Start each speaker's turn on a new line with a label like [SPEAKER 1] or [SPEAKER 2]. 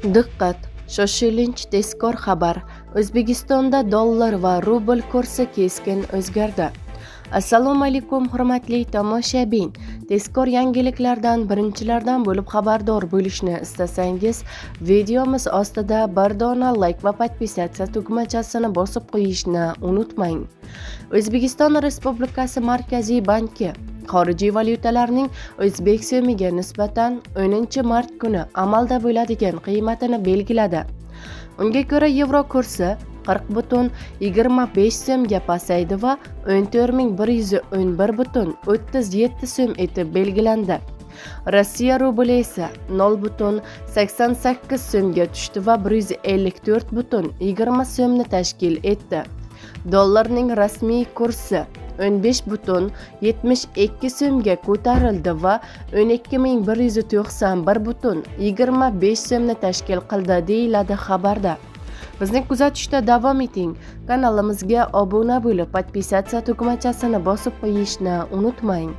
[SPEAKER 1] Diqqat! Shoshilinch tezkor xabar. O'zbekistonda dollar va rubl kursi keskin o'zgardi. Assalomu alaykum hurmatli tomoshabin. Tezkor yangiliklardan birinchilardan bo'lib xabardor bo'lishni istasangiz, videomiz ostida bir dona like va podpisatsiya tugmachasini bosib qo'yishni unutmang. O'zbekiston Respublikasi Markaziy banki xorijiy valyutalarning o'zbek so'miga nisbatan 10-mart kuni amalda bo'ladigan qiymatini belgiladi. Unga ko'ra yevro kursi 40,25 so'mga pasaydi va 14,111,37 so'm etib belgilandi. Rossiya rubli esa 0,88 so'mga tushdi va 154,20 so'mni tashkil etdi. Dollarning rasmiy kursi 15,72 so'mga ko'tarildi va 12,191,25 so'mni tashkil qildi, deyiladi xabarda. Bizni kuzatishda davom eting. Kanalimizga obuna bo'lib, podpisatsiya tugmachasini bosib qo'yishni unutmang.